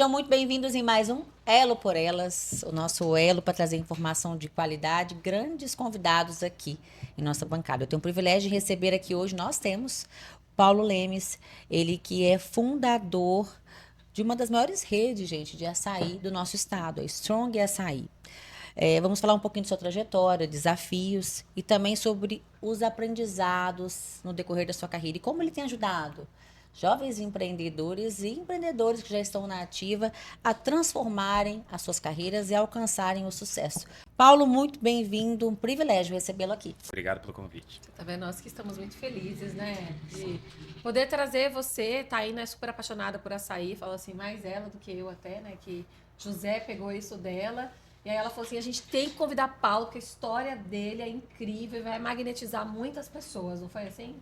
Sejam muito bem-vindos em mais um Elo por Elas, o nosso elo para trazer informação de qualidade, grandes convidados aqui em nossa bancada. Eu tenho o privilégio de receber aqui hoje, nós temos Paulo Lemes, ele que é fundador de uma das maiores redes, gente, de açaí do nosso estado, a Strong Açaí. Vamos falar um pouquinho de sua trajetória, desafios e também sobre os aprendizados no decorrer da sua carreira e como ele tem ajudado jovens empreendedores e empreendedores que já estão na ativa a transformarem as suas carreiras e alcançarem o sucesso. Paulo, muito bem-vindo, um privilégio recebê-lo aqui. Obrigado pelo convite. Tá vendo? Nós que estamos muito felizes, né? De poder trazer você, Taína é super apaixonada por açaí, falou assim, mais ela do que eu até, né? Que José pegou isso dela. E aí ela falou assim, a gente tem que convidar Paulo, porque a história dele é incrível e vai magnetizar muitas pessoas, não foi assim?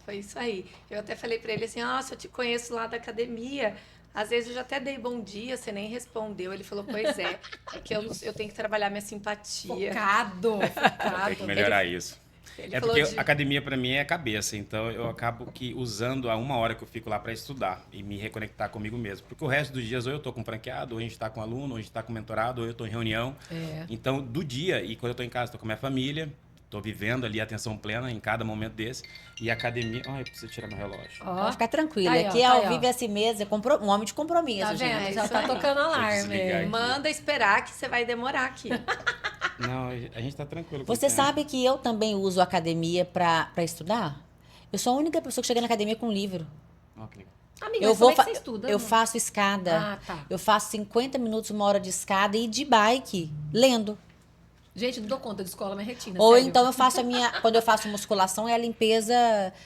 Foi isso aí. Eu até falei pra ele assim, nossa, eu te conheço lá da academia. Às vezes eu já até dei bom dia, você nem respondeu. Ele falou, pois é que eu tenho que trabalhar minha simpatia. Focado. Tem que melhorar isso. Ele Porque falou academia para mim é cabeça, então eu acabo que usando a uma hora que eu fico lá para estudar e me reconectar comigo mesmo. Porque o resto dos dias ou eu tô com franqueado, ou a gente tá com aluno, ou a gente tá com mentorado, ou eu tô em reunião. Então, do dia, e quando eu tô em casa, tô com a minha família, tô vivendo ali a atenção plena em cada momento desse. E a academia... Ai, eu preciso tirar meu relógio. Pode ficar tranquila, Tá aí, aqui tá ao aí, vivo esse mês é um homem de compromisso, Tá gente. vendo? É Já isso tá aí. tocando alarme. desligar aqui. manda esperar que você vai demorar aqui. Não, a gente tá tranquilo. com Você o tempo. sabe que eu também uso a academia para estudar? Eu sou a única pessoa que chega na academia com um livro. Ó, que legal. Amiga, Eu mas como é que fa- você estuda? eu faço escada. Ah, tá. Eu faço 50 minutos, uma hora de escada e de bike, lendo. Gente, não dou conta de escola, minha retina, Ou sério. então eu faço quando eu faço musculação, é a limpeza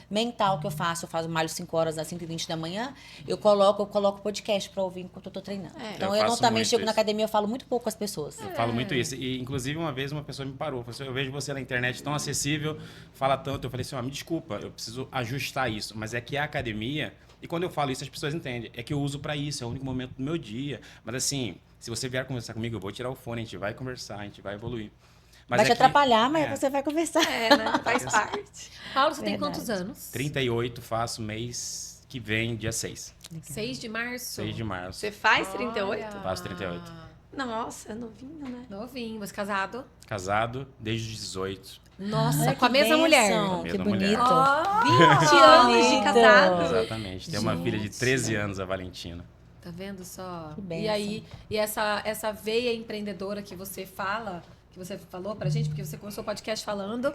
mental que eu faço. Eu faço malho 5 horas às 5h20 da manhã, eu coloco podcast para ouvir enquanto eu tô treinando. Então Eu eu não faço também muito chego na isso. academia, eu falo muito pouco com as pessoas. Eu falo muito isso. E, inclusive, uma vez uma pessoa me parou. Falou assim, eu vejo você na internet tão acessível, fala tanto. Eu falei assim, me desculpa, eu preciso ajustar isso. Mas é que a academia... E quando eu falo isso, as pessoas entendem. É que eu uso para isso, é o único momento do meu dia. Mas assim, se você vier conversar comigo, eu vou tirar o fone, a gente vai conversar, a gente vai evoluir. Mas Vai te é que- atrapalhar, mas é, você vai conversar. Né? Faz parte. Paulo, você tem Verdade. quantos anos? 38, faço mês que vem, dia 6. 6 de março. 6 de março. Você faz 38? Olha. Faço 38. Nossa, é novinho, né? Novinho, você casado? Casado desde os 18. Nossa, Ai, com a que mesma mulher. bênção, Mesma Que mulher. bonito. 20 anos de bonito. casado. Exatamente. Tem uma filha de Gente. 13 anos, a Valentina. Tá vendo só? Que bênção. E aí, essa veia empreendedora que você fala, que você falou pra gente, porque você começou o podcast falando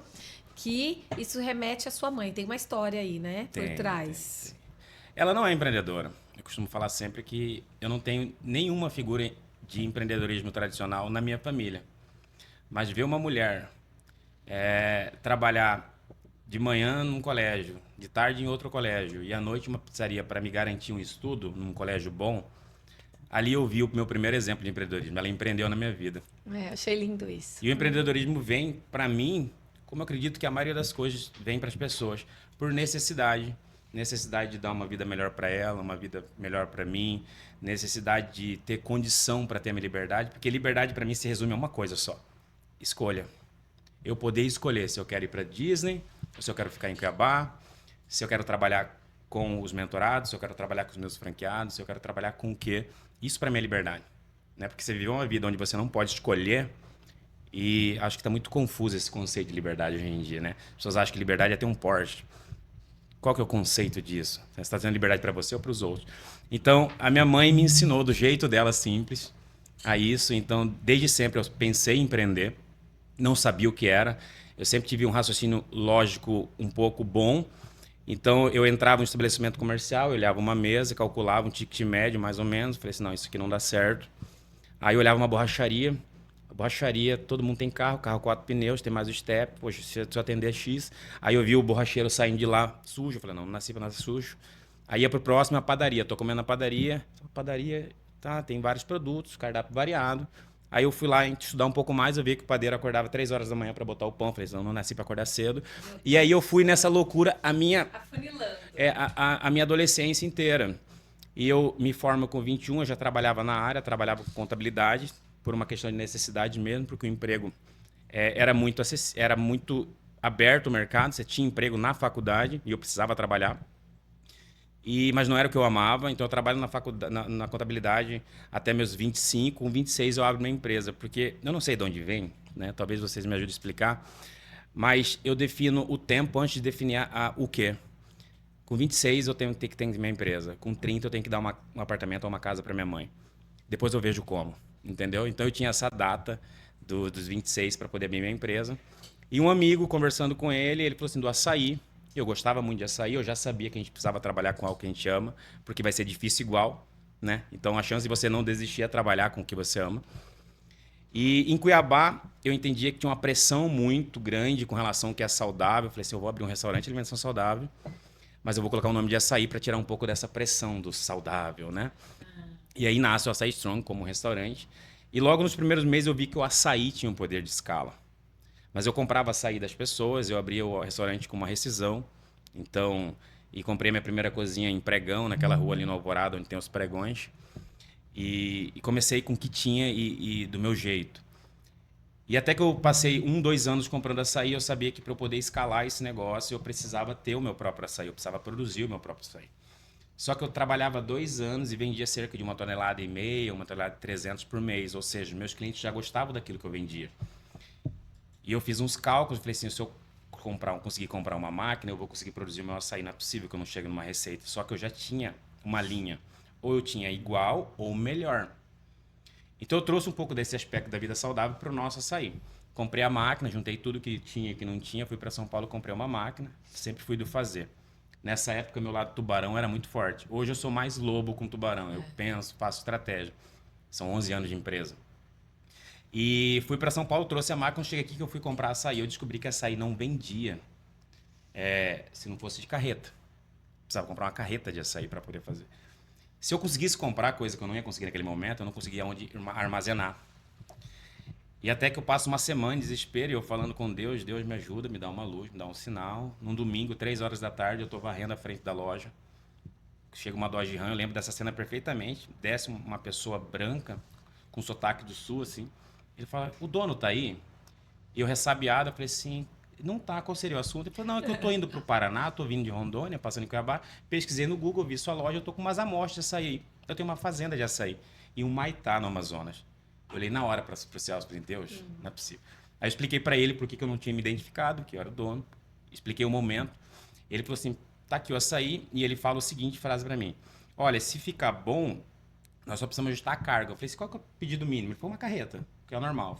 que isso remete à sua mãe. Tem uma história aí, né? Tem, por trás. tem. Ela não é empreendedora. Eu costumo falar sempre que eu não tenho nenhuma figura de empreendedorismo tradicional na minha família. Mas ver uma mulher trabalhar de manhã num colégio, de tarde em outro colégio e à noite uma pizzaria para me garantir um estudo num colégio bom, ali eu vi o meu primeiro exemplo de empreendedorismo. Ela empreendeu na minha vida. Achei lindo isso. E o empreendedorismo vem para mim, como eu acredito que a maioria das coisas vem para as pessoas, por necessidade. Necessidade de dar uma vida melhor para ela, uma vida melhor para mim, necessidade de ter condição para ter a minha liberdade, porque liberdade para mim se resume a uma coisa só: escolha. Eu poder escolher se eu quero ir para Disney, ou se eu quero ficar em Cuiabá, se eu quero trabalhar com os mentorados, se eu quero trabalhar com os meus franqueados, se eu quero trabalhar com o quê. Isso para mim é liberdade, né? Porque você viveu uma vida onde você não pode escolher. E acho que está muito confuso esse conceito de liberdade hoje em dia, né? As pessoas acham que liberdade é ter um Porsche. Qual que é o conceito disso? Você está dando liberdade para você ou para os outros? Então, a minha mãe me ensinou do jeito dela simples a isso. Então, desde sempre eu pensei em empreender. Não sabia o que era. Eu sempre tive um raciocínio lógico um pouco bom. Então, eu entrava em um estabelecimento comercial, eu olhava uma mesa, calculava um ticket médio, mais ou menos. Falei assim, não, isso aqui não dá certo. Aí eu olhava uma borracharia. Borracharia, todo mundo tem carro 4 pneus, tem mais o step, poxa, se eu atender X. Aí eu vi o borracheiro saindo de lá sujo, eu falei, não nasci pra nascer sujo. Aí ia pro próximo, a padaria, tô comendo na padaria, tá, tem vários produtos, cardápio variado. Aí eu fui lá estudar um pouco mais, eu vi que o padeiro acordava 3 horas da manhã para botar o pão, falei, não nasci para acordar cedo. E aí eu fui nessa loucura a minha adolescência inteira. E eu me formo com 21, eu já trabalhava na área, trabalhava com contabilidade, por uma questão de necessidade mesmo, porque o emprego era muito aberto o mercado, você tinha emprego na faculdade e eu precisava trabalhar. Mas não era o que eu amava, então eu trabalho na faculdade, na contabilidade até meus 25, com 26 eu abro minha empresa, porque eu não sei de onde vem, né? Talvez vocês me ajudem a explicar, mas eu defino o tempo antes de definir o quê. Com 26 eu tenho que ter minha empresa, com 30 eu tenho que dar um apartamento ou uma casa para minha mãe. Depois eu vejo como, entendeu? Então eu tinha essa data dos 26 para poder abrir minha empresa. E um amigo, conversando com ele falou assim, do açaí. Eu gostava muito de açaí, eu já sabia que a gente precisava trabalhar com algo que a gente ama, porque vai ser difícil igual, né? Então a chance de você não desistir é trabalhar com o que você ama. E em Cuiabá, eu entendia que tinha uma pressão muito grande com relação ao que é saudável. Eu falei assim, eu vou abrir um restaurante de alimentação saudável, mas eu vou colocar o nome de açaí para tirar um pouco dessa pressão do saudável, né? E aí nasce o Açaí Strong como um restaurante. E logo nos primeiros meses eu vi que o açaí tinha um poder de escala. Mas eu comprava açaí das pessoas, eu abria o restaurante com uma rescisão. Então, e comprei minha primeira cozinha em Pregão, naquela rua ali no Alvorada, onde tem os pregões. E comecei com o que tinha e do meu jeito. E até que eu passei 2 anos comprando açaí, eu sabia que para eu poder escalar esse negócio, eu precisava ter o meu próprio açaí, eu precisava produzir o meu próprio açaí. Só que eu trabalhava 2 anos e vendia cerca de 1,5 tonelada, 1 tonelada de 300 por mês. Ou seja, meus clientes já gostavam daquilo que eu vendia. E eu fiz uns cálculos, falei assim, se eu conseguir comprar uma máquina, eu vou conseguir produzir o meu açaí. Não é possível que eu não chegue numa receita. Só que eu já tinha uma linha. Ou eu tinha igual ou melhor. Então eu trouxe um pouco desse aspecto da vida saudável para o nosso açaí. Comprei a máquina, juntei tudo que tinha e que não tinha, fui para São Paulo, comprei uma máquina. Sempre fui do fazer. Nessa época, meu lado tubarão era muito forte. Hoje eu sou mais lobo com tubarão. Eu penso, faço estratégia. São 11 anos de empresa. E fui para São Paulo, trouxe a máquina, cheguei aqui que eu fui comprar açaí. Eu descobri que açaí não vendia se não fosse de carreta. Precisava comprar uma carreta de açaí para poder fazer. Se eu conseguisse comprar coisa que eu não ia conseguir naquele momento, eu não conseguia onde armazenar. E até que eu passo uma semana em desespero e eu falando com Deus, Deus me ajuda, me dá uma luz, me dá um sinal. Num domingo, 3 horas da tarde, eu estou varrendo a frente da loja. Chega uma Dodge Ram, eu lembro dessa cena perfeitamente. Desce uma pessoa branca, com sotaque do sul, assim. Ele fala, o dono tá aí? E eu ressabiado, eu falei assim, não tá, qual seria o assunto? Ele falou, não, é que eu tô indo pro Paraná, tô vindo de Rondônia, passando em Cuiabá, pesquisei no Google, vi sua loja, eu tô com umas amostras de açaí. Eu tenho uma fazenda de açaí em Humaitá, no Amazonas. Eu olhei na hora para o Celso, falei, Deus, não é possível. Aí eu expliquei para ele por que eu não tinha me identificado, que eu era o dono. Expliquei o momento. Ele falou assim, tá aqui o açaí, e ele fala o seguinte frase para mim, olha, se ficar bom, nós só precisamos ajustar a carga. Eu falei assim, qual que é o pedido mínimo? Ele falou, uma carreta, que é o normal.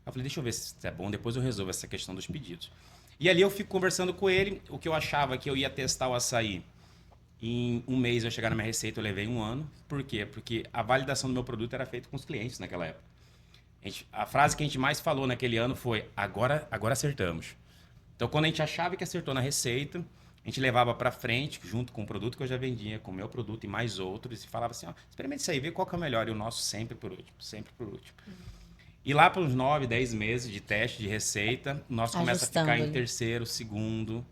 Eu falei, deixa eu ver se é bom, depois eu resolvo essa questão dos pedidos. E ali eu fico conversando com ele, o que eu achava que eu ia testar o açaí. Em 1 mês eu chegar na minha receita, eu levei 1 ano. Por quê? Porque a validação do meu produto era feita com os clientes naquela época. A frase que a gente mais falou naquele ano foi, agora acertamos. Então, quando a gente achava que acertou na receita, a gente levava para frente, junto com o produto que eu já vendia, com o meu produto e mais outros, e falava assim, ó, experimente isso aí, vê qual que é o melhor. E o nosso sempre por último, sempre por último. E lá para uns 9, 10 meses de teste de receita, o nosso começa a ficar em terceiro, segundo,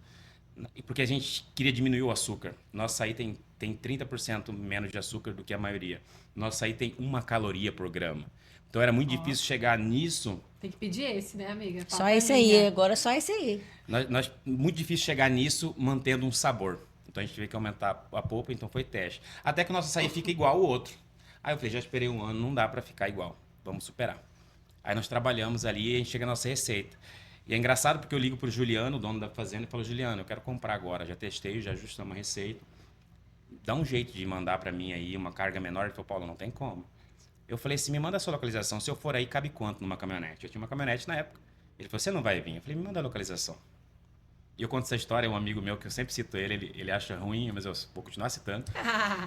porque a gente queria diminuir o açúcar. Nosso açaí tem 30% menos de açúcar do que a maioria. Nosso açaí tem 1 caloria por grama. Então era muito difícil chegar nisso. Tem que pedir esse, né, amiga? Só esse aí, agora só esse aí. Muito difícil chegar nisso mantendo um sabor. Então a gente teve que aumentar a polpa, então foi teste. Até que o nosso açaí fica igual ao outro. Aí eu falei, já esperei 1 ano, não dá para ficar igual. Vamos superar. Aí nós trabalhamos ali e a gente chega na nossa receita. E é engraçado porque eu ligo para o Juliano, o dono da fazenda, e falo, Juliano, eu quero comprar agora. Já testei, já ajustamos a receita. Dá um jeito de mandar para mim aí uma carga menor. Ele falou, Paulo, não tem como. Eu falei assim, me manda a sua localização. Se eu for aí, cabe quanto numa caminhonete? Eu tinha uma caminhonete na época. Ele falou, você não vai vir? Eu falei, me manda a localização. E eu conto essa história, um amigo meu, que eu sempre cito ele acha ruim, mas eu vou continuar citando.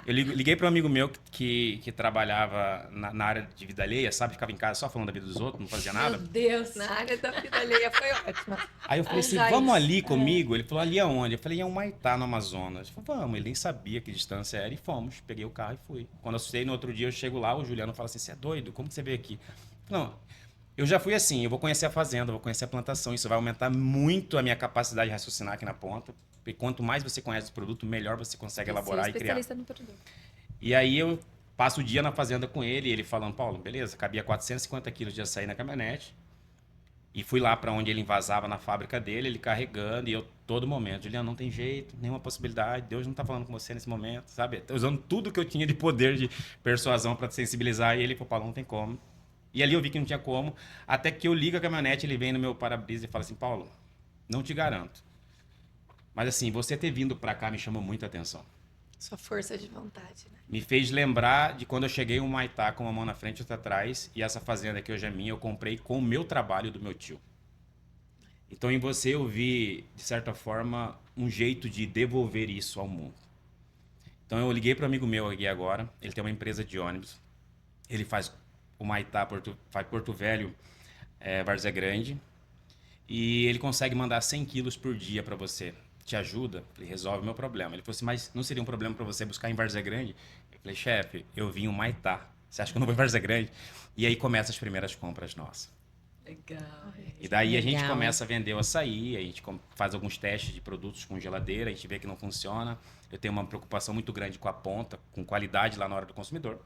Eu liguei para um amigo meu que trabalhava na área de vida alheia, sabe? Ficava em casa só falando da vida dos outros, não fazia nada. Meu Deus, na área da vida alheia foi ótima. Aí eu falei assim, vamos ali comigo? Ele falou, ali aonde? Eu falei, em Humaitá, no Amazonas. Ele falou, vamos. Ele nem sabia que distância era e fomos. Peguei o carro e fui. Quando eu assustei, no outro dia eu chego lá, o Juliano fala assim, você é doido? Como que você veio aqui? Não, eu já fui assim, eu vou conhecer a fazenda, vou conhecer a plantação, isso vai aumentar muito a minha capacidade de raciocinar aqui na ponta, porque quanto mais você conhece o produto, melhor você consegue elaborar e criar. No produto. E aí eu passo o dia na fazenda com ele, e ele falando, Paulo, beleza, cabia 450 quilos de açaí na caminhonete, E fui lá para onde ele invasava na fábrica dele, ele carregando, e eu todo momento, Juliano, não tem jeito, nenhuma possibilidade, Deus não tá falando com você nesse momento, sabe? Tô usando tudo que eu tinha de poder de persuasão para sensibilizar ele, falou, Paulo, não tem como. E ali eu vi que não tinha como, até que eu ligo a caminhonete, ele vem no meu para-brisa e fala assim, Paulo, não te garanto. Mas assim, você ter vindo para cá me chamou muita atenção. Sua força de vontade, né? Me fez lembrar de quando eu cheguei em Humaitá com uma mão na frente e outra atrás, e essa fazenda que hoje é minha, eu comprei com o meu trabalho do meu tio. Então em você eu vi, de certa forma, um jeito de devolver isso ao mundo. Então eu liguei para um amigo meu aqui agora, ele tem uma empresa de ônibus, ele faz Humaitá, faz Porto Velho, Várzea Grande, e ele consegue mandar 100 quilos por dia para você. Te ajuda? Ele resolve o meu problema. Ele falou assim, mas não seria um problema para você buscar em Várzea Grande? Eu falei, chefe, eu vim em Humaitá. Você acha que eu não vou em Várzea Grande? E aí começam as primeiras compras nossas. Legal. E daí a gente Legal. começa a vender o açaí, a gente faz alguns testes de produtos com geladeira, a gente vê que não funciona. Eu tenho uma preocupação muito grande com a ponta, com qualidade lá na hora do consumidor.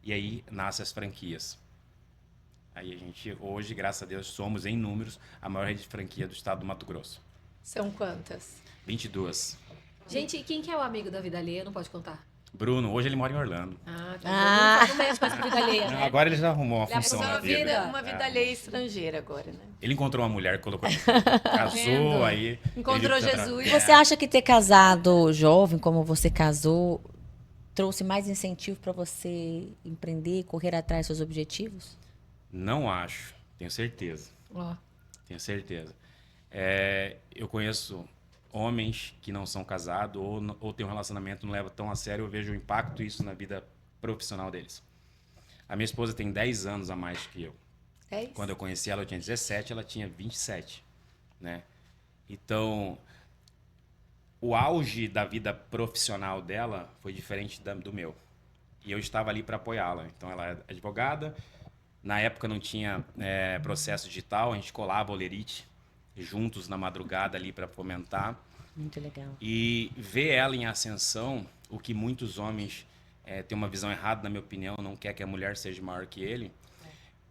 E aí nascem as franquias. Aí a gente, hoje, graças a Deus, somos em números a maior rede de franquia do estado do Mato Grosso. São quantas? 22. Gente, e quem que é o amigo da vida alheia? Não pode contar. Bruno, hoje ele mora em Orlando. Não mexe com essa vida alheia, Não, né? agora ele já arrumou uma Ele função arrumou na a vida. vida. Uma vida alheia estrangeira agora, né? Ele encontrou uma mulher, colocou, casou, vendo? aí... Encontrou ele- Jesus. E você acha que ter casado jovem, como você casou, trouxe mais incentivo para você empreender, correr atrás dos seus objetivos? Não acho, tenho certeza. Ó, Tenho certeza. Eu conheço homens que não são casados ou têm um relacionamento que não leva tão a sério. Eu vejo o impacto disso na vida profissional deles. A minha esposa tem 10 anos a mais que eu. É isso? Quando eu conheci ela, eu tinha 17, ela tinha 27, né? Então, o auge da vida profissional dela foi diferente do meu. E eu estava ali para apoiá-la. Então, ela é advogada. Na época não tinha processo digital, a gente colava Olerite juntos na madrugada ali para fomentar. Muito legal. E ver ela em ascensão, o que muitos homens têm uma visão errada, na minha opinião, não quer que a mulher seja maior que ele,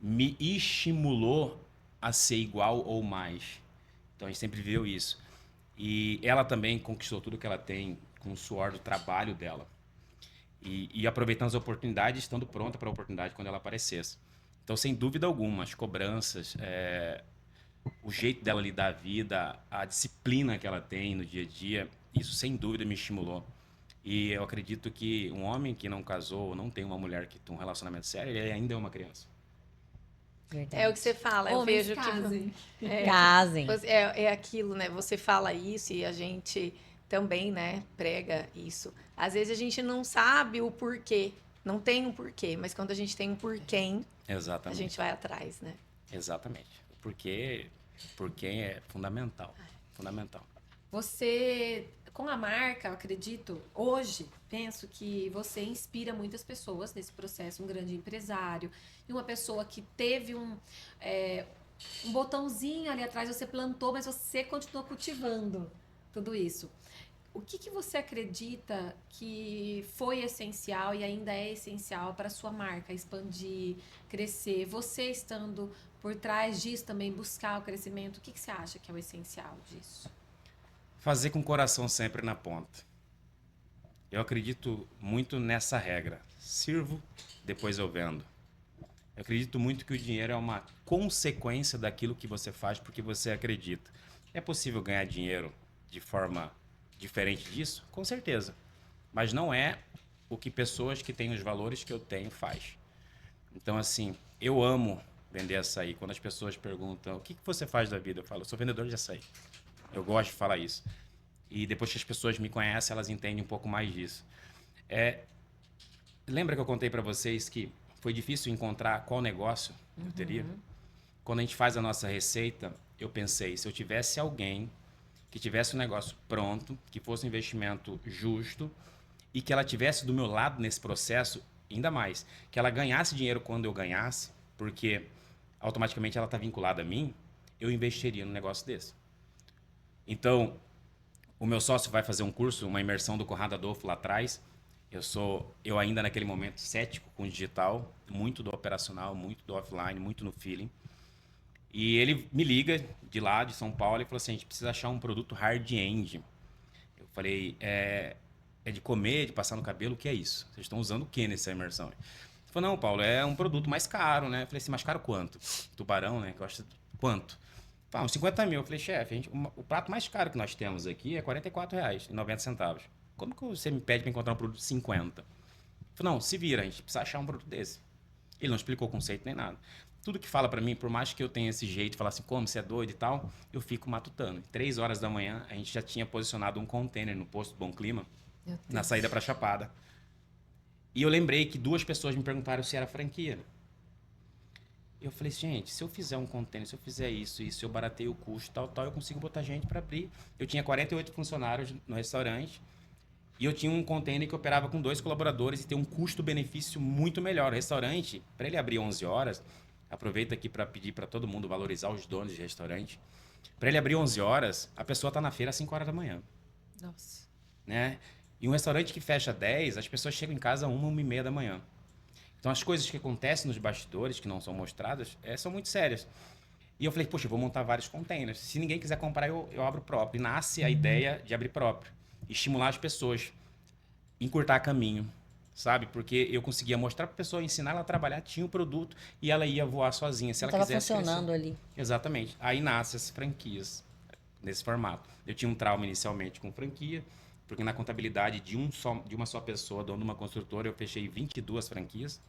me estimulou a ser igual ou mais. Então a gente sempre viu isso. E ela também conquistou tudo que ela tem com o suor do trabalho dela. E aproveitando as oportunidades, estando pronta para a oportunidade quando ela aparecesse. Então, sem dúvida alguma, as cobranças, o jeito dela lidar a vida, a disciplina que ela tem no dia a dia, isso sem dúvida me estimulou. E eu acredito que um homem que não casou, não tem uma mulher que tem um relacionamento sério, ele ainda é uma criança. Verdade. É o que você fala. Eu homens vejo casem. que Casem. é aquilo, né? Você fala isso e a gente também, né, prega isso. Às vezes a gente não sabe o porquê. Não tem um porquê, mas quando a gente tem um porquê, a Exatamente. gente vai atrás, né? Exatamente. Porque é fundamental. Fundamental. Você, com a marca, eu acredito, hoje, penso que você inspira muitas pessoas nesse processo, um grande empresário, e uma pessoa que teve um botãozinho ali atrás, você plantou, mas você continuou cultivando tudo isso. O que você acredita que foi essencial e ainda é essencial para a sua marca expandir, crescer? Você estando por trás disso também, buscar o crescimento, o que você acha que é o essencial disso? Fazer com o coração sempre na ponta. Eu acredito muito nessa regra. Sirvo, depois eu vendo. Eu acredito muito que o dinheiro é uma consequência daquilo que você faz porque você acredita. É possível ganhar dinheiro de forma diferente disso? Com certeza. Mas não é o que pessoas que têm os valores que eu tenho faz. Então, assim, eu amo vender açaí. Quando as pessoas perguntam o que você faz da vida, eu falo, eu sou vendedor de açaí. Eu gosto de falar isso. E depois que as pessoas me conhecem, elas entendem um pouco mais disso. Lembra que eu contei para vocês que foi difícil encontrar qual negócio eu teria? Quando a gente faz a nossa receita, eu pensei, se eu tivesse alguém que tivesse um negócio pronto, que fosse um investimento justo e que ela tivesse do meu lado nesse processo, ainda mais, que ela ganhasse dinheiro quando eu ganhasse, porque automaticamente ela está vinculada a mim, eu investiria num negócio desse. Então, o meu sócio vai fazer um curso, uma imersão do Conrado Adolfo lá atrás. Eu ainda naquele momento cético com o digital, muito do operacional, muito do offline, muito no feeling. E ele me liga de lá, de São Paulo, e falou assim, a gente precisa achar um produto hard-end. Eu falei, é de comer, de passar no cabelo, o que é isso? Vocês estão usando o que nessa imersão? Ele falou, não, Paulo, é um produto mais caro, né? Eu falei assim, mais caro quanto? Tubarão, né? Que eu acho quanto? Falei, uns 50 mil. Eu falei, chefe, o prato mais caro que nós temos aqui é R$ 44,90. Como que você me pede para encontrar um produto de 50? Eu falei, não, se vira, a gente precisa achar um produto desse. Ele não explicou o conceito nem nada. Tudo que fala para mim, por mais que eu tenha esse jeito de falar assim, como, você é doido e tal, eu fico matutando. 3 horas da manhã, a gente já tinha posicionado um container no posto Bom Clima, na saída para Chapada. E eu lembrei que 2 pessoas me perguntaram se era franquia. Eu falei, gente, se eu fizer um container, se eu fizer isso, e se eu barateio o custo, tal, eu consigo botar gente para abrir. Eu tinha 48 funcionários no restaurante e eu tinha um container que operava com 2 colaboradores e tem um custo-benefício muito melhor. O restaurante, para ele abrir 11 horas, aproveito aqui para pedir para todo mundo valorizar os donos de restaurante. Para ele abrir 11 horas, a pessoa está na feira às 5 horas da manhã. Nossa. Né? E um restaurante que fecha 10, as pessoas chegam em casa 1h da manhã. Então, as coisas que acontecem nos bastidores, que não são mostradas, são muito sérias. E eu falei, poxa, eu vou montar vários containers. Se ninguém quiser comprar, eu abro próprio. E nasce a ideia de abrir próprio. Estimular as pessoas. Encurtar caminho, sabe? Porque eu conseguia mostrar para a pessoa, ensinar ela a trabalhar, tinha o produto e ela ia voar sozinha. Se ela Estava quisesse funcionando crescer. ali. Exatamente. Aí nascem as franquias nesse formato. Eu tinha um trauma inicialmente com franquia, porque na contabilidade de uma só pessoa, dono de uma construtora, eu fechei 22 franquias.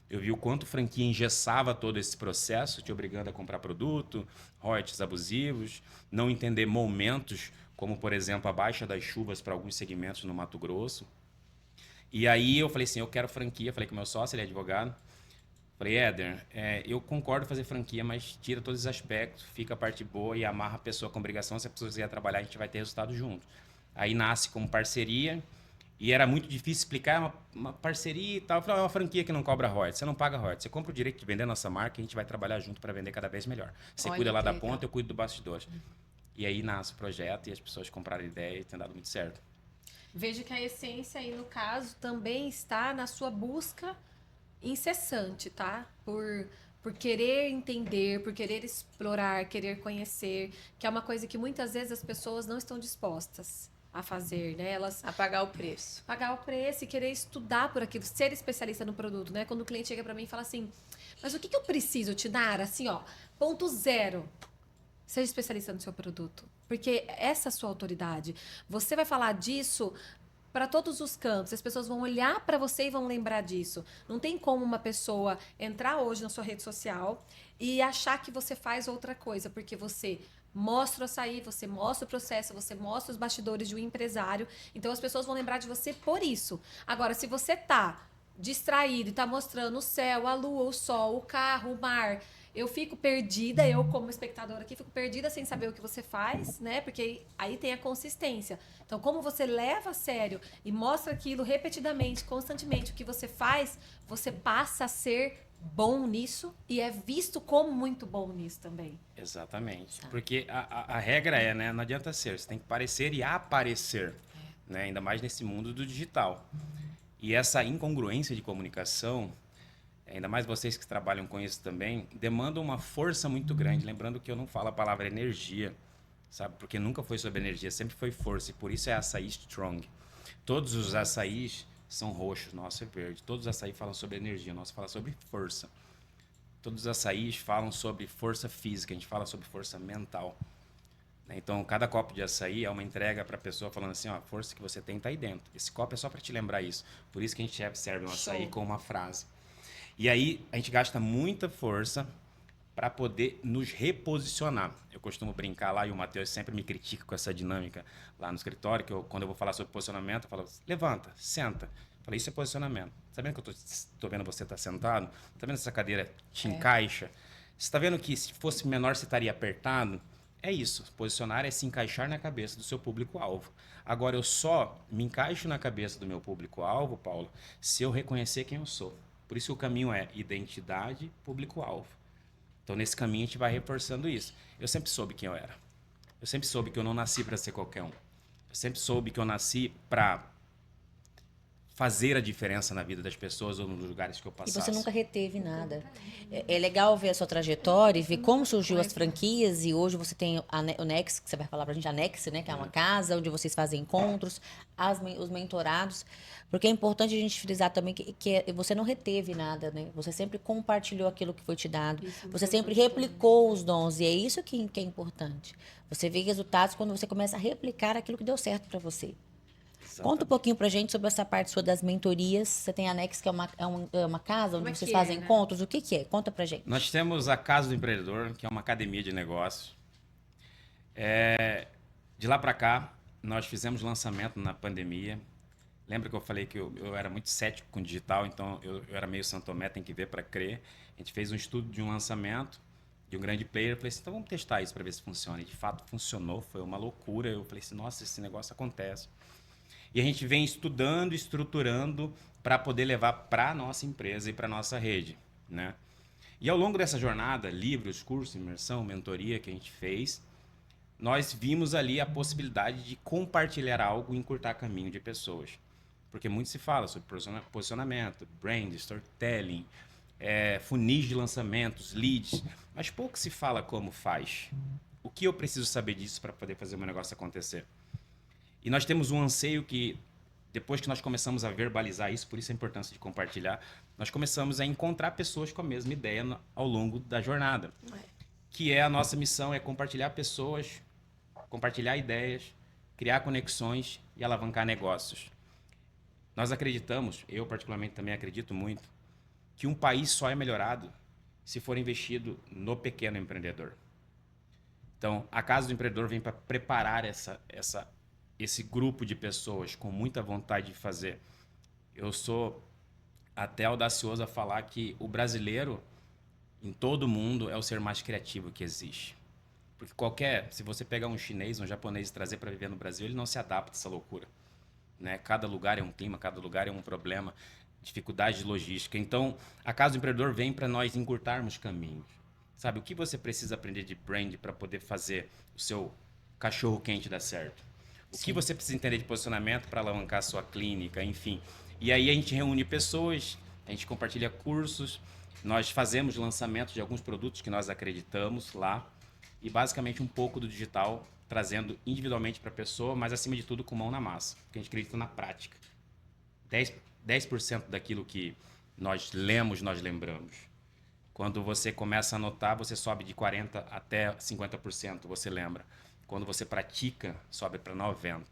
Eu vi o quanto franquia engessava todo esse processo, te obrigando a comprar produto, royalties abusivos, não entender momentos, como, por exemplo, a baixa das chuvas para alguns segmentos no Mato Grosso. E aí eu falei assim, eu quero franquia. Falei com o meu sócio, ele é advogado. Falei, Éder, eu concordo em fazer franquia, mas tira todos os aspectos, fica a parte boa e amarra a pessoa com obrigação. Se a pessoa quiser trabalhar, a gente vai ter resultado junto. Aí nasce como parceria e era muito difícil explicar uma parceria e tal. Eu falei, é uma franquia que não cobra royalties, você não paga royalties. Você compra o direito de vender a nossa marca e a gente vai trabalhar junto para vender cada vez melhor. Você Olha cuida lá que da legal. ponta, eu cuido do bastidor. E aí nasce o projeto e as pessoas compraram a ideia e tem dado muito certo. Vejo que a essência aí, no caso, também está na sua busca incessante, tá? Por querer entender, por querer explorar, querer conhecer, que é uma coisa que muitas vezes as pessoas não estão dispostas a fazer, né? Elas A pagar o preço. pagar o preço e querer estudar por aquilo, ser especialista no produto, né? Quando o cliente chega para mim e fala assim, mas o que eu preciso te dar? Assim, ó, ponto zero. Seja especialista no seu produto. Porque essa é a sua autoridade. Você vai falar disso para todos os campos. As pessoas vão olhar para você e vão lembrar disso. Não tem como uma pessoa entrar hoje na sua rede social e achar que você faz outra coisa, porque você mostra o açaí, você mostra o processo, você mostra os bastidores de um empresário. Então as pessoas vão lembrar de você por isso. Agora, se você tá distraído e tá mostrando o céu, a lua, o sol, o carro, o mar, eu fico perdida, eu como espectadora aqui, fico perdida sem saber o que você faz, né? Porque aí tem a consistência. Então, como você leva a sério e mostra aquilo repetidamente, constantemente, o que você faz, você passa a ser bom nisso e é visto como muito bom nisso também. Exatamente. Porque a regra é, né? Não adianta ser, você tem que parecer e aparecer. Né? Ainda mais nesse mundo do digital. E essa incongruência de comunicação, ainda mais vocês que trabalham com isso também, demanda uma força muito grande. Lembrando que eu não falo a palavra energia, sabe? Porque nunca foi sobre energia, sempre foi força. E por isso é açaí strong. Todos os açaís são roxos, nosso é verde. Todos os açaí falam sobre energia, nosso fala sobre força. Todos os açaís falam sobre força física, a gente fala sobre força mental. Então, cada copo de açaí é uma entrega para a pessoa falando assim, ó, a força que você tem está aí dentro. Esse copo é só para te lembrar isso. Por isso que a gente serve um açaí com uma frase. E aí, a gente gasta muita força para poder nos reposicionar. Eu costumo brincar lá, e o Matheus sempre me critica com essa dinâmica lá no escritório, que quando eu vou falar sobre posicionamento, eu falo, levanta, senta. Eu falei, isso é posicionamento. Tá vendo que eu tô vendo você estar sentado? Tá vendo essa cadeira te encaixa? Você tá vendo que se fosse menor você estaria apertado? É isso. Posicionar é se encaixar na cabeça do seu público-alvo. Agora, eu só me encaixo na cabeça do meu público-alvo, Paulo, se eu reconhecer quem eu sou. Por isso que o caminho é identidade, público-alvo. Então, nesse caminho, a gente vai reforçando isso. Eu sempre soube quem eu era. Eu sempre soube que eu não nasci para ser qualquer um. Eu sempre soube que eu nasci para fazer a diferença na vida das pessoas ou nos lugares que eu E passasse. você nunca reteve nada. É legal ver a sua trajetória e ver como surgiu as franquias. E hoje você tem o Nex, que você vai falar pra gente, a Nex, né? Que é uma casa onde vocês fazem encontros, os mentorados. Porque é importante a gente frisar também que você não reteve nada, né? Você sempre compartilhou aquilo que foi te dado. Você sempre replicou os dons. E é isso que é importante. Você vê resultados quando você começa a replicar aquilo que deu certo para você. Conta um pouquinho pra gente sobre essa parte sua das mentorias. Você tem a Nex, que é uma casa onde Como é vocês que é, fazem né? encontros. O que que é? Conta pra gente. Nós temos a Casa do Empreendedor, que é uma academia de negócios. De lá para cá, nós fizemos lançamento na pandemia. Lembra que eu falei que eu era muito cético com digital, então eu era meio São Tomé, tem que ver para crer. A gente fez um estudo de um lançamento de um grande player. Eu falei assim, então vamos testar isso para ver se funciona. E de fato funcionou, foi uma loucura. Eu falei assim, nossa, esse negócio acontece. E a gente vem estudando, estruturando para poder levar para a nossa empresa e para a nossa rede, né? E ao longo dessa jornada, livros, cursos, imersão, mentoria que a gente fez, nós vimos ali a possibilidade de compartilhar algo e encurtar caminho de pessoas. Porque muito se fala sobre posicionamento, brand, storytelling, funis de lançamentos, leads, mas pouco se fala como faz. O que eu preciso saber disso para poder fazer o meu negócio acontecer? E nós temos um anseio que, depois que nós começamos a verbalizar isso, por isso a importância de compartilhar, nós começamos a encontrar pessoas com a mesma ideia ao longo da jornada. Que é a nossa missão, é compartilhar pessoas, compartilhar ideias, criar conexões e alavancar negócios. Nós acreditamos, eu particularmente também acredito muito, que um país só é melhorado se for investido no pequeno empreendedor. Então, a Casa do Empreendedor vem para preparar esse grupo de pessoas com muita vontade de fazer. Eu sou até audacioso a falar que o brasileiro, em todo o mundo, é o ser mais criativo que existe. Porque se você pegar um chinês, um japonês e trazer para viver no Brasil, ele não se adapta a essa loucura, né? Cada lugar é um clima, cada lugar é um problema, dificuldade de logística. Então, a Casa do Empreendedor vem para nós encurtarmos caminhos. Sabe, o que você precisa aprender de brand para poder fazer o seu cachorro quente dar certo? O que você precisa entender de posicionamento para alavancar a sua clínica, enfim. E aí a gente reúne pessoas, a gente compartilha cursos, nós fazemos lançamentos de alguns produtos que nós acreditamos lá e basicamente um pouco do digital, trazendo individualmente para a pessoa, mas acima de tudo com mão na massa, porque a gente acredita na prática. 10% daquilo que nós lemos, nós lembramos. Quando você começa a anotar, você sobe de 40% até 50%, você lembra. Quando você pratica, sobe para 90%.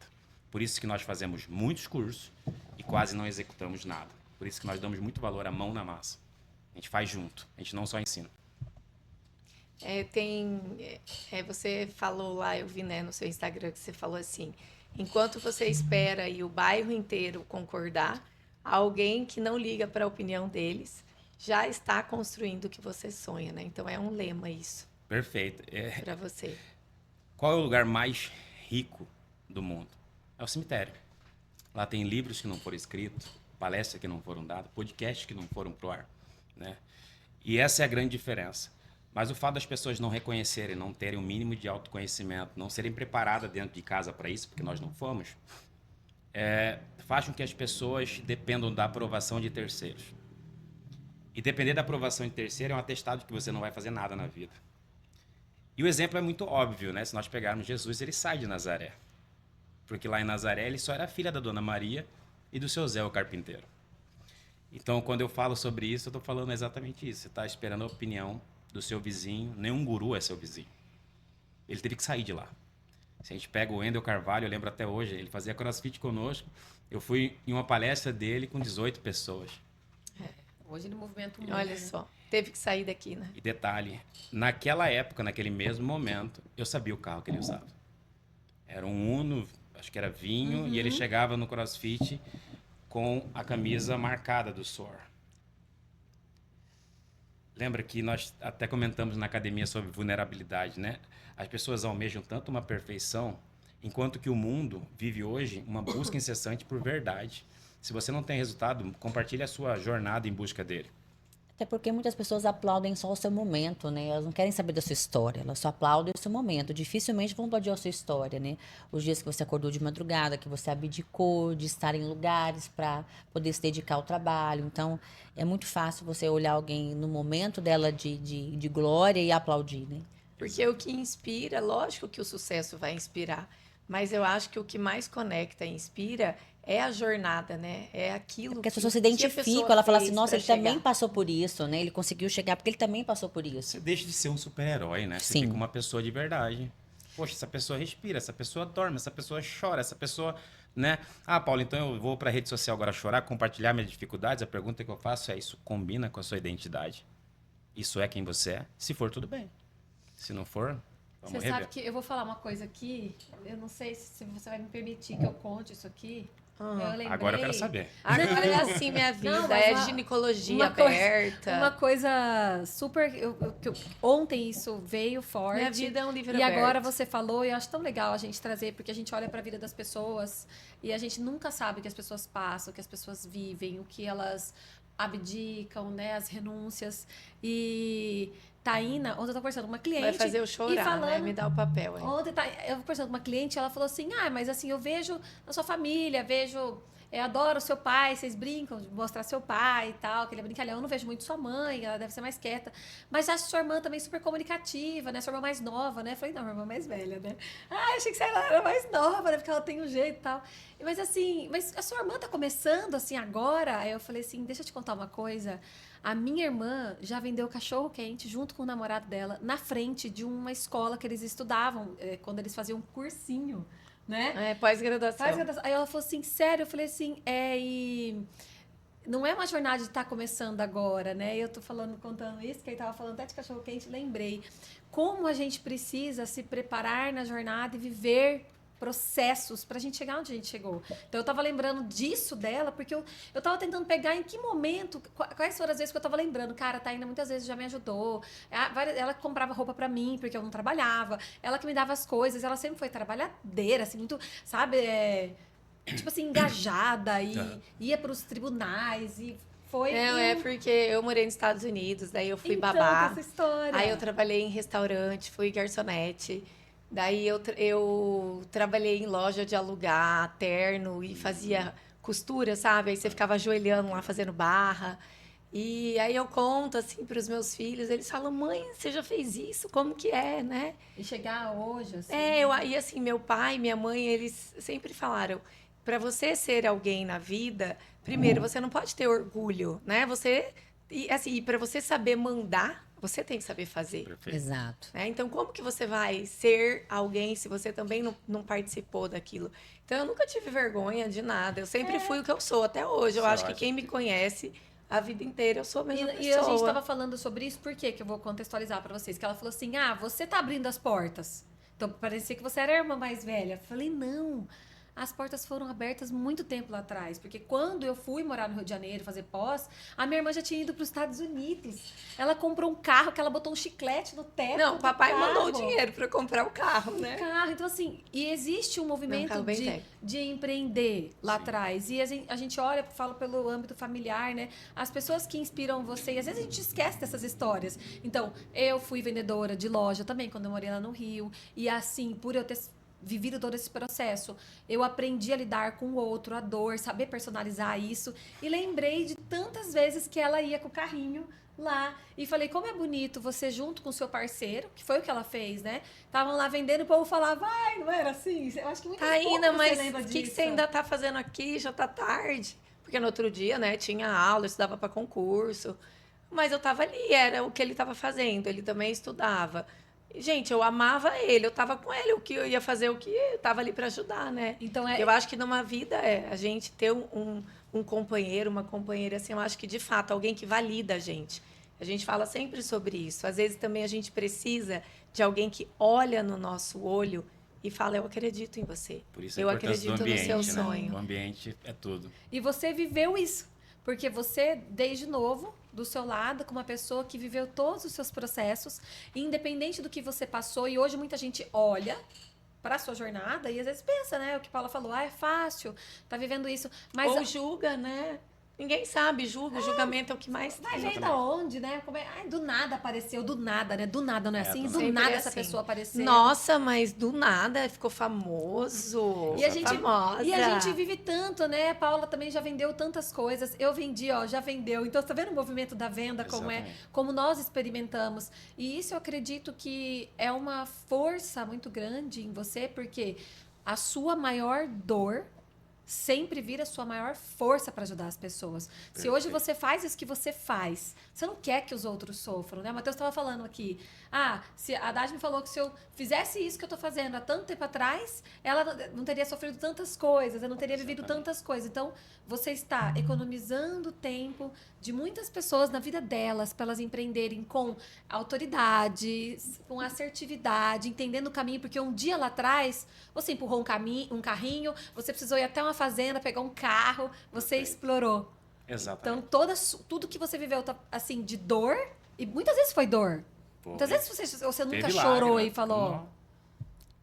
Por isso que nós fazemos muitos cursos e quase não executamos nada. Por isso que nós damos muito valor à mão na massa. A gente faz junto, a gente não só ensina. Você falou lá, eu vi, né, no seu Instagram que você falou assim, enquanto você espera aí o bairro inteiro concordar, alguém que não liga para a opinião deles já está construindo o que você sonha, né? Então é um lema isso. Perfeito. Para você. Qual é o lugar mais rico do mundo? É o cemitério. Lá tem livros que não foram escritos, palestras que não foram dadas, podcasts que não foram pro ar, né? E essa é a grande diferença. Mas o fato das pessoas não reconhecerem, não terem o mínimo de autoconhecimento, não serem preparadas dentro de casa para isso, porque nós não fomos, faz com que as pessoas dependam da aprovação de terceiros. E depender da aprovação de terceiro é um atestado de que você não vai fazer nada na vida. E o exemplo é muito óbvio, né? Se nós pegarmos Jesus, ele sai de Nazaré. Porque lá em Nazaré ele só era filha da Dona Maria e do seu Zé, o carpinteiro. Então, quando eu falo sobre isso, eu estou falando exatamente isso. Você está esperando a opinião do seu vizinho. Nenhum guru é seu vizinho. Ele teve que sair de lá. Se a gente pega o Wendel Carvalho, eu lembro até hoje, ele fazia crossfit conosco. Eu fui em uma palestra dele com 18 pessoas. Hoje no movimento muito. Olha só, teve que sair daqui, né? E detalhe, naquela época, naquele mesmo momento, eu sabia o carro que ele usava. Era um Uno, acho que era vinho, e ele chegava no CrossFit com a camisa marcada do SOR. Lembra que nós até comentamos na academia sobre vulnerabilidade, né? As pessoas almejam tanto uma perfeição, enquanto que o mundo vive hoje uma busca incessante por verdade. Se você não tem resultado, compartilhe a sua jornada em busca dele. Até porque muitas pessoas aplaudem só o seu momento, né? Elas não querem saber da sua história, elas só aplaudem o seu momento. Dificilmente vão aplaudir a sua história, né? Os dias que você acordou de madrugada, que você abdicou de estar em lugares para poder se dedicar ao trabalho. Então, é muito fácil você olhar alguém no momento dela de glória e aplaudir, né? Porque o que inspira, lógico que o sucesso vai inspirar, mas eu acho que o que mais conecta e inspira é a jornada, né? É aquilo Porque as que, pessoas se que a identificam, pessoa ela fala assim, fez nossa, para ele também chegar. passou por isso, né? Ele conseguiu chegar porque ele também passou por isso. Você deixa de ser um super-herói, né? Você Sim. fica uma pessoa de verdade. Poxa, essa pessoa respira, essa pessoa dorme, essa pessoa chora, essa pessoa, né? Ah, Paulo, então eu vou para a rede social agora chorar, compartilhar minhas dificuldades. A pergunta que eu faço é: isso combina com a sua identidade? Isso é quem você é? Se for, tudo bem. Se não for, vamos Você rever. sabe que eu vou falar uma coisa aqui, eu não sei se você vai me permitir que eu conte isso aqui. Eu lembrei... Agora eu quero saber. Agora é assim minha vida, Não, mas é uma- ginecologia uma coisa- aberta. Uma coisa super. Ontem isso veio forte. Minha vida é um livro E aberto. agora você falou, e eu acho tão legal a gente trazer, porque a gente olha para a vida das pessoas e a gente nunca sabe o que as pessoas passam, o que as pessoas vivem, o que elas abdicam, né, as renúncias. E Taína, ontem eu tava conversando com uma cliente. Vai fazer eu e chorar, falando, né? Me dá o papel aí. Ontem eu conversando com uma cliente, ela falou assim: ah, mas assim, eu vejo na sua família, vejo. Eu adoro o seu pai, vocês brincam de mostrar seu pai e tal, que ele é brincalhão. Eu não vejo muito sua mãe, ela deve ser mais quieta. Mas acho sua irmã também super comunicativa, né? Sua irmã mais nova, né? Eu falei, não, minha irmã mais velha, né? Ah, achei que ela era mais nova, né? Porque ela tem um jeito e tal. Mas assim, mas a sua irmã tá começando assim agora? Aí eu falei assim, deixa eu te contar uma coisa. A minha irmã já vendeu cachorro quente junto com o namorado dela na frente de uma escola que eles estudavam, quando eles faziam um cursinho, né? É, pós-graduação. Aí ela falou assim, sério? Eu falei assim, e não é uma jornada de estar começando agora, né? Eu tô contando isso, que ele tava falando até de cachorro quente, lembrei. Como a gente precisa se preparar na jornada e viver processos pra gente chegar onde a gente chegou. Então eu tava lembrando disso dela, porque eu tava tentando pegar em que momento, quais foram as vezes que eu tava lembrando, cara, a Taína muitas vezes já me ajudou, ela comprava roupa pra mim, porque eu não trabalhava, ela que me dava as coisas, ela sempre foi trabalhadeira, assim, muito, sabe, tipo assim, engajada, e ia pros tribunais, e foi... É porque eu morei nos Estados Unidos, daí eu fui então, babá. essa história. Aí eu trabalhei em restaurante, fui garçonete. Daí eu trabalhei em loja de alugar terno e fazia costura, sabe? Aí você ficava ajoelhando lá fazendo barra. E aí eu conto assim para os meus filhos, eles falam: "Mãe, você já fez isso? Como que é, né?" E chegar hoje, assim... E assim, meu pai e minha mãe, eles sempre falaram: para você ser alguém na vida, primeiro, você não pode ter orgulho, né? E para você saber mandar, você tem que saber fazer. Perfeito. Exato. Né? Então, como que você vai ser alguém se você também não participou daquilo? Então, eu nunca tive vergonha de nada. Eu sempre fui o que eu sou até hoje. Eu Isso é acho que ótimo. quem me conhece a vida inteira, eu sou a mesma E a gente pessoa. estava falando sobre isso, por quê? Que eu vou contextualizar para vocês. Que ela falou assim, você tá abrindo as portas. Então, parecia que você era a irmã mais velha. Eu falei, não. As portas foram abertas muito tempo lá atrás. Porque quando eu fui morar no Rio de Janeiro, fazer pós, a minha irmã já tinha ido para os Estados Unidos. Ela comprou um carro que ela botou um chiclete no teto Não, do papai carro. mandou o dinheiro para comprar o carro, né? Carro. Então, assim, e existe um movimento carro bem velho. de empreender lá Sim. atrás. E a gente olha, falo pelo âmbito familiar, né? As pessoas que inspiram você, e às vezes a gente esquece dessas histórias. Então, eu fui vendedora de loja também, quando eu morei lá no Rio. E assim, por eu ter vivido todo esse processo, eu aprendi a lidar com o outro, a dor, saber personalizar isso. E lembrei de tantas vezes que ela ia com o carrinho lá. E falei, como é bonito você junto com o seu parceiro, que foi o que ela fez, né? Estavam lá vendendo, o povo falava, vai, não era assim? Eu acho que muitas Taína, poucas mas você lembra o que disso. você ainda tá fazendo aqui? Já tá tarde. Porque no outro dia, né, tinha aula, eu estudava para concurso. Mas eu tava ali, era o que ele tava fazendo. Ele também estudava. Gente, eu amava ele, eu tava com ele, o que eu ia fazer, o que eu tava ali para ajudar, né? Então, Eu acho que numa vida a gente ter um companheiro, uma companheira, assim, eu acho que de fato, alguém que valida a gente. A gente fala sempre sobre isso. Às vezes também a gente precisa de alguém que olha no nosso olho e fala, eu acredito em você. Por isso a Eu importância acredito do ambiente, no seu né? sonho. O ambiente é tudo. E você viveu isso. Porque você, desde novo, do seu lado, com uma pessoa que viveu todos os seus processos, independente do que você passou, e hoje muita gente olha para a sua jornada e às vezes pensa, né? O que Paula falou, é fácil, tá vivendo isso. Mas Ou julga, né? Ninguém sabe, julga, o julgamento é o que mais Vai tem. ver da onde, né? Como é? Ai, do nada apareceu, do nada, né? Do nada, não é assim? do Do Sempre nada é essa assim. pessoa apareceu. Nossa, mas do nada ficou famoso. E a gente, famosa. e a gente vive tanto, né? A Paula também já vendeu tantas coisas. Eu vendi, ó, já vendeu. Então, você tá vendo o movimento da venda, como é, Exatamente. como nós experimentamos. E isso eu acredito que é uma força muito grande em você, porque a sua maior dor sempre vira a sua maior força para ajudar as pessoas. Se hoje Perfeito. você faz isso que você faz, você não quer que os outros sofram, né? O Matheus estava falando aqui. Ah, se a Haddad me falou que se eu fizesse isso que eu estou fazendo há tanto tempo atrás, ela não teria sofrido tantas coisas, eu não teria vivido Exatamente. tantas coisas. Então, você está economizando tempo de muitas pessoas na vida delas, para elas empreenderem com autoridade, com assertividade, entendendo o caminho, porque um dia lá atrás você empurrou um carrinho, você precisou ir até uma fazenda, pegar um carro, você Perfeito. explorou. Exatamente. Então, tudo que você viveu, assim, de dor, e muitas vezes foi dor. Pô, Muitas vezes você nunca teve chorou lágrima. e falou. Não.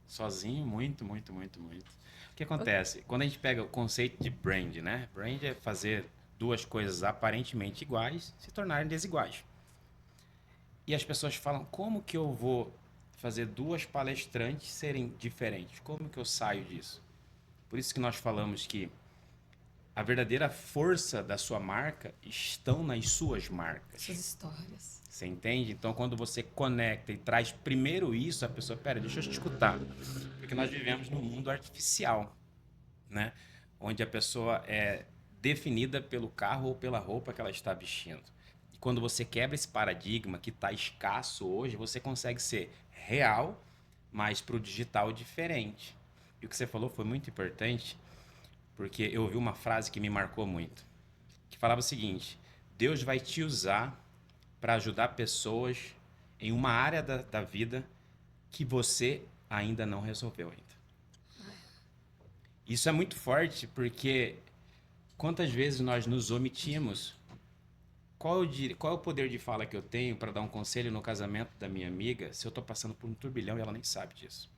Sozinho, muito, muito, muito, muito. O que acontece? Quando a gente pega o conceito de brand, né? Brand é fazer duas coisas aparentemente iguais se tornarem desiguais. E as pessoas falam, como que eu vou fazer duas palestrantes serem diferentes? Como que eu saio disso? Por isso que nós falamos que a verdadeira força da sua marca estão nas suas marcas. Suas histórias. Você entende? Então, quando você conecta e traz primeiro isso, a pessoa, pera, deixa eu te escutar. Porque nós vivemos num mundo artificial, né? Onde a pessoa é definida pelo carro ou pela roupa que ela está vestindo. E quando você quebra esse paradigma que está escasso hoje, você consegue ser real, mas para o digital diferente. E o que você falou foi muito importante, porque eu ouvi uma frase que me marcou muito, que falava o seguinte: Deus vai te usar para ajudar pessoas em uma área da vida que você ainda não resolveu ainda. Isso é muito forte porque quantas vezes nós nos omitimos? Qual é o poder de fala que eu tenho para dar um conselho no casamento da minha amiga se eu estou passando por um turbilhão e ela nem sabe disso?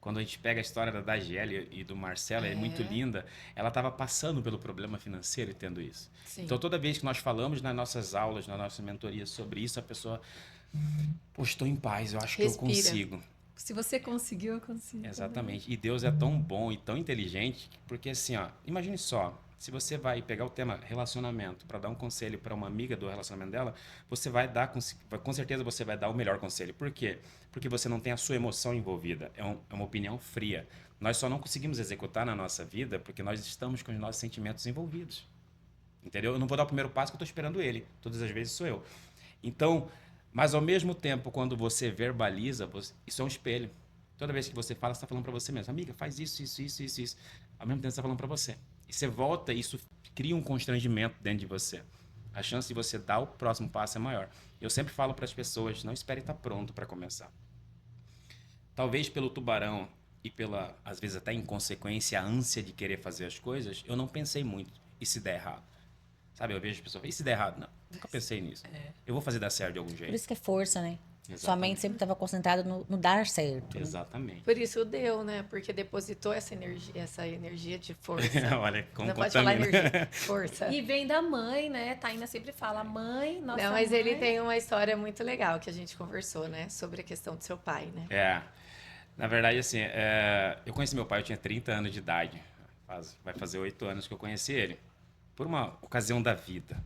Quando a gente pega a história da Dagiele e do Marcelo, é muito linda. Ela estava passando pelo problema financeiro e tendo isso. Sim. Então, toda vez que nós falamos nas nossas aulas, na nossa mentoria sobre isso, a pessoa, pô, estou em paz, eu acho que eu Respira. consigo. Se você conseguiu, eu consigo. Exatamente. E Deus é tão bom e tão inteligente, porque assim, ó, imagine só, se você vai pegar o tema relacionamento para dar um conselho para uma amiga do relacionamento dela, você vai dar, com certeza você vai dar o melhor conselho. Por quê? Porque você não tem a sua emoção envolvida. É uma opinião fria. Nós só não conseguimos executar na nossa vida porque nós estamos com os nossos sentimentos envolvidos. Entendeu? Eu não vou dar o primeiro passo que eu estou esperando ele. Todas as vezes sou eu. Então, mas ao mesmo tempo, quando você verbaliza, isso é um espelho. Toda vez que você fala, você está falando para você mesmo. Amiga, faz isso, isso, isso, isso, isso. Ao mesmo tempo, você está falando para você. E você volta e isso cria um constrangimento dentro de você. A chance de você dar o próximo passo é maior. Eu sempre falo para as pessoas, não espere estar pronto para começar. Talvez pelo tubarão e pela, às vezes até inconsequência, a ânsia de querer fazer as coisas, eu não pensei muito. E se der errado? Sabe, eu vejo as pessoas, e se der errado? Não, nunca pensei nisso. Eu vou fazer dar certo de algum Por jeito. isso que é força, né? Sua Exatamente. mente sempre estava concentrada no dar certo. Né? Exatamente. Por isso deu, né? Porque depositou essa energia de força. Olha, como Não pode falar contamina. energia, força. E vem da mãe, né? Taína sempre fala, mãe, nossa Não, mas mãe. ele tem uma história muito legal que a gente conversou, né? Sobre a questão do seu pai, né? É. Na verdade, assim, eu conheci meu pai, eu tinha 30 anos de idade. Vai fazer 8 anos que eu conheci ele. Por uma ocasião da vida.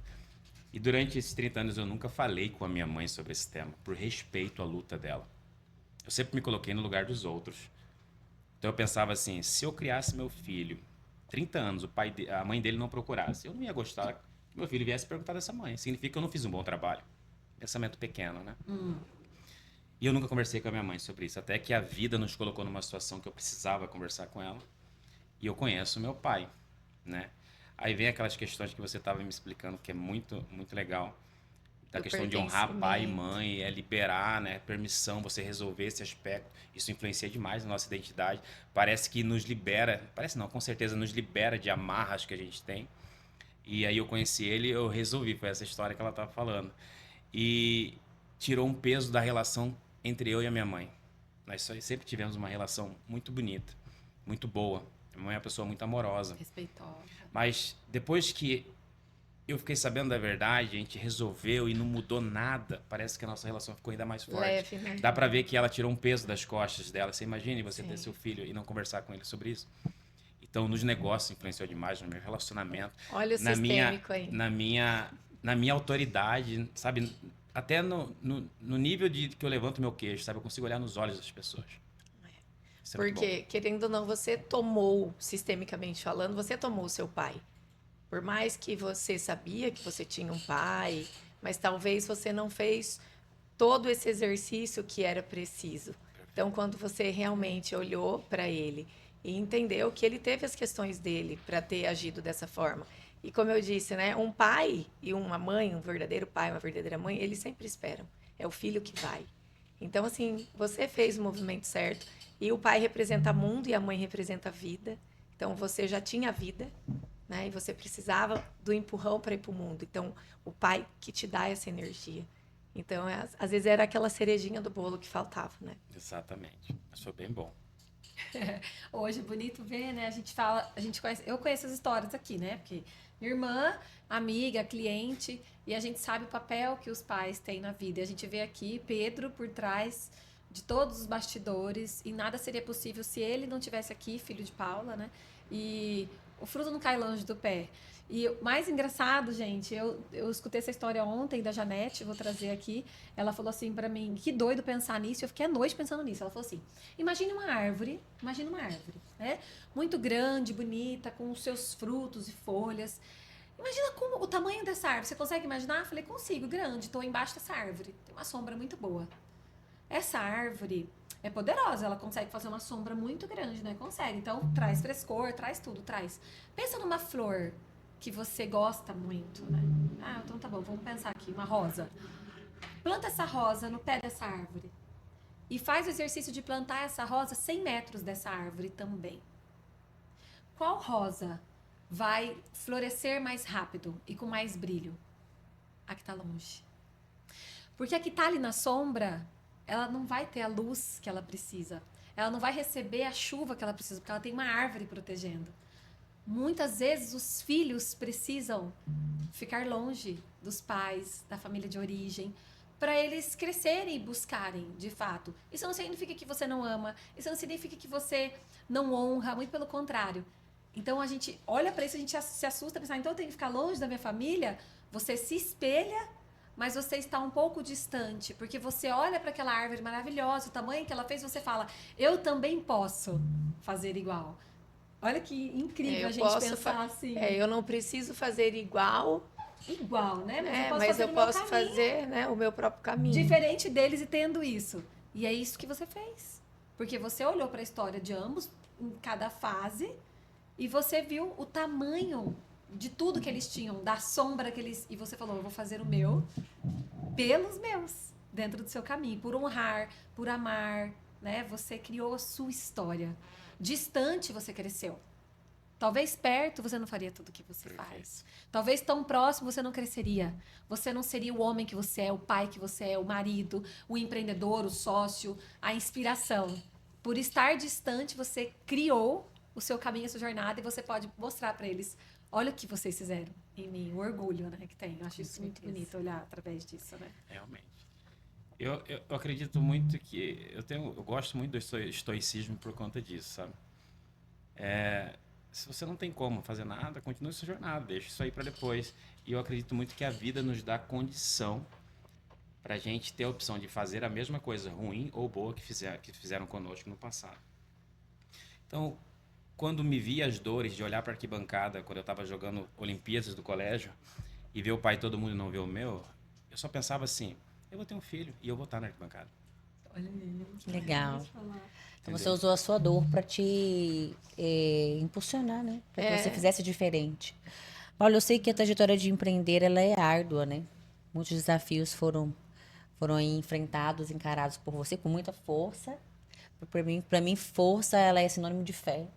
E durante esses 30 anos eu nunca falei com a minha mãe sobre esse tema, por respeito à luta dela. Eu sempre me coloquei no lugar dos outros. Então eu pensava assim, se eu criasse meu filho, 30 anos, a mãe dele não procurasse, eu não ia gostar que meu filho viesse perguntar dessa mãe. Significa que eu não fiz um bom trabalho. Pensamento pequeno, né? E eu nunca conversei com a minha mãe sobre isso, até que a vida nos colocou numa situação que eu precisava conversar com ela. E eu conheço meu pai, né? Aí vem aquelas questões que você estava me explicando, que é muito, muito legal. Da Do questão de honrar pai e pertencimento. mãe, é liberar, né? Permissão, você resolver esse aspecto. Isso influencia demais na nossa identidade. Parece que nos libera, parece não, com certeza nos libera de amarras que a gente tem. E aí eu conheci ele, eu resolvi, foi essa história que ela estava falando. E tirou um peso da relação entre eu e a minha mãe. Nós sempre tivemos uma relação muito bonita, muito boa. Minha mãe é uma pessoa muito amorosa. Respeitosa. Mas depois que eu fiquei sabendo da verdade, a gente resolveu e não mudou nada. Parece que a nossa relação ficou ainda mais forte. Leve, né? Dá pra ver que ela tirou um peso das costas dela. Você imagine você Sim. ter seu filho e não conversar com ele sobre isso? Então, nos negócios influenciou demais, no meu relacionamento, Olha o na minha, sistêmico aí. na minha autoridade, sabe? Até no nível de que eu levanto meu queixo, sabe? Eu consigo olhar nos olhos das pessoas. Isso é muito bom. Porque, querendo ou não, você tomou, sistemicamente falando, você tomou o seu pai. Por mais que você sabia que você tinha um pai, mas talvez você não fez todo esse exercício que era preciso. Então, quando você realmente olhou para ele e entendeu que ele teve as questões dele para ter agido dessa forma. E como eu disse, né, um pai e uma mãe, um verdadeiro pai, uma verdadeira mãe, eles sempre esperam. É o filho que vai. Então, assim, você fez o movimento certo e o pai representa mundo e a mãe representa a vida. Então, você já tinha a vida, né? E você precisava do empurrão para ir para o mundo. Então, o pai que te dá essa energia. Então, às vezes era aquela cerejinha do bolo que faltava, né? Exatamente. Mas foi bem bom. Hoje é bonito ver, né? A gente fala, a gente conhece, eu conheço as histórias aqui, né? Porque minha irmã, amiga, cliente, e a gente sabe o papel que os pais têm na vida. E a gente vê aqui Pedro por trás de todos os bastidores, e nada seria possível se ele não tivesse aqui, filho de Paula, né? E o fruto não cai longe do pé. E o mais engraçado, gente, eu escutei essa história ontem da Janete, vou trazer aqui. Ela falou assim pra mim, que doido pensar nisso. Eu fiquei a noite pensando nisso. Ela falou assim: imagina uma árvore, né? Muito grande, bonita, com os seus frutos e folhas. Imagina como o tamanho dessa árvore. Você consegue imaginar? Eu falei, consigo, grande. Estou embaixo dessa árvore. Tem uma sombra muito boa. Essa árvore é poderosa, ela consegue fazer uma sombra muito grande, né? Consegue. Então, traz frescor, traz tudo, traz. Pensa numa flor que você gosta muito, né? Ah, então tá bom, vamos pensar aqui, uma rosa. Planta essa rosa no pé dessa árvore. E faz o exercício de plantar essa rosa 100 metros dessa árvore também. Qual rosa vai florescer mais rápido e com mais brilho? A que tá longe. Porque a que tá ali na sombra, ela não vai ter a luz que ela precisa. Ela não vai receber a chuva que ela precisa, porque ela tem uma árvore protegendo. Muitas vezes os filhos precisam ficar longe dos pais, da família de origem, para eles crescerem e buscarem, de fato. Isso não significa que você não ama, isso não significa que você não honra, muito pelo contrário. Então a gente olha para isso, a gente se assusta, pensar, então eu tenho que ficar longe da minha família? Você se espelha, mas você está um pouco distante, porque você olha para aquela árvore maravilhosa, o tamanho que ela fez, você fala, eu também posso fazer igual. Olha que incrível a gente pensar assim. Eu não preciso fazer igual, né? Mas eu posso fazer, né, o meu próprio caminho. Diferente deles e tendo isso. E é isso que você fez. Porque você olhou para a história de ambos, em cada fase, e você viu o tamanho de tudo que eles tinham, da sombra que eles... E você falou, eu vou fazer o meu pelos meus, dentro do seu caminho, por honrar, por amar, né? Você criou a sua história. Distante você cresceu. Talvez perto você não faria tudo o que você faz. Talvez tão próximo você não cresceria. Você não seria o homem que você é, o pai que você é, o marido, o empreendedor, o sócio, a inspiração. Por estar distante, você criou o seu caminho, a sua jornada, e você pode mostrar para eles, olha o que vocês fizeram em mim, o orgulho, né, que tem. Eu acho isso muito bonito, olhar através disso, né? Realmente. Eu acredito muito que... Eu gosto muito do estoicismo por conta disso, sabe? Se você não tem como fazer nada, continue sua jornada, deixa isso aí para depois. E eu acredito muito que a vida nos dá condição para a gente ter a opção de fazer a mesma coisa ruim ou boa que fizeram conosco no passado. Então, quando me vi as dores de olhar para a arquibancada, quando eu estava jogando Olimpíadas do colégio, e ver o pai e todo mundo não ver o meu, eu só pensava assim, eu vou ter um filho e eu vou estar na arquibancada. Olha aí. Que legal. Entendeu? Então você usou a sua dor para te impulsionar, né? Para que você fizesse diferente. Paulo, eu sei que a trajetória de empreender ela é árdua, né? Muitos desafios foram aí enfrentados, encarados por você com muita força. Para mim, força ela é sinônimo de fé.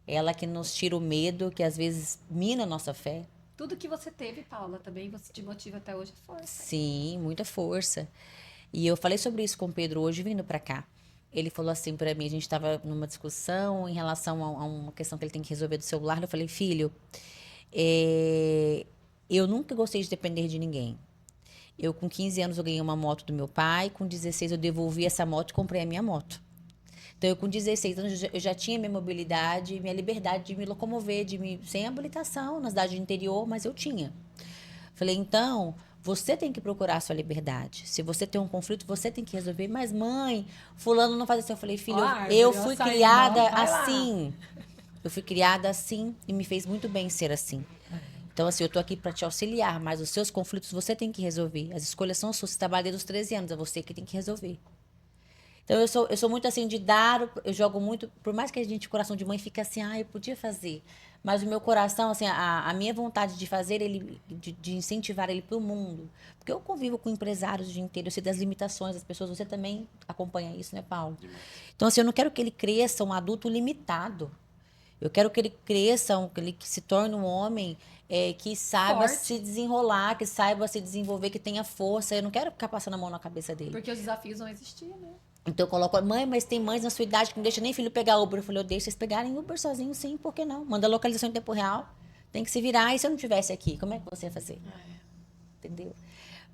Ela que nos tira o medo, que às vezes mina a nossa fé. Tudo que você teve, Paula, também você te motiva até hoje a força. Sim, muita força. E eu falei sobre isso com o Pedro hoje vindo para cá. Ele falou assim para mim, a gente estava numa discussão em relação a uma questão que ele tem que resolver do celular. Eu falei, filho, Eu nunca gostei de depender de ninguém. Eu, com 15 anos, eu ganhei uma moto do meu pai. Com 16, eu devolvi essa moto e comprei a minha moto. Então, eu com 16 anos, eu já tinha minha mobilidade, minha liberdade de me locomover, sem habilitação na cidade do interior, mas eu tinha. Falei, então, você tem que procurar a sua liberdade. Se você tem um conflito, você tem que resolver. Mas, mãe, fulano não faz assim. Eu falei, filho, eu fui criada assim. Eu fui criada assim e me fez muito bem ser assim. Então, assim, eu tô aqui para te auxiliar, mas os seus conflitos você tem que resolver. As escolhas são suas. Você trabalha desde os 13 anos, é você que tem que resolver. Então, eu sou muito assim de dar, eu jogo muito, por mais que a gente, coração de mãe, fique assim, eu podia fazer. Mas o meu coração, assim, a minha vontade de fazer ele, de incentivar ele para o mundo. Porque eu convivo com empresários o dia inteiro, eu sei das limitações das pessoas, você também acompanha isso, né, Paulo? Então, assim, eu não quero que ele cresça um adulto limitado. Eu quero que ele cresça, que ele se torne um homem que saiba Forte. se desenrolar, que saiba se desenvolver, que tenha força. Eu não quero ficar passando a mão na cabeça dele. Porque os desafios vão existir, né? Então eu coloco, mãe, mas tem mães na sua idade que não deixa nem filho pegar Uber. Eu falei, eu deixo vocês pegarem Uber sozinhos, sim, por que não? Manda localização em tempo real, tem que se virar. E se eu não estivesse aqui, como é que você ia fazer? Entendeu?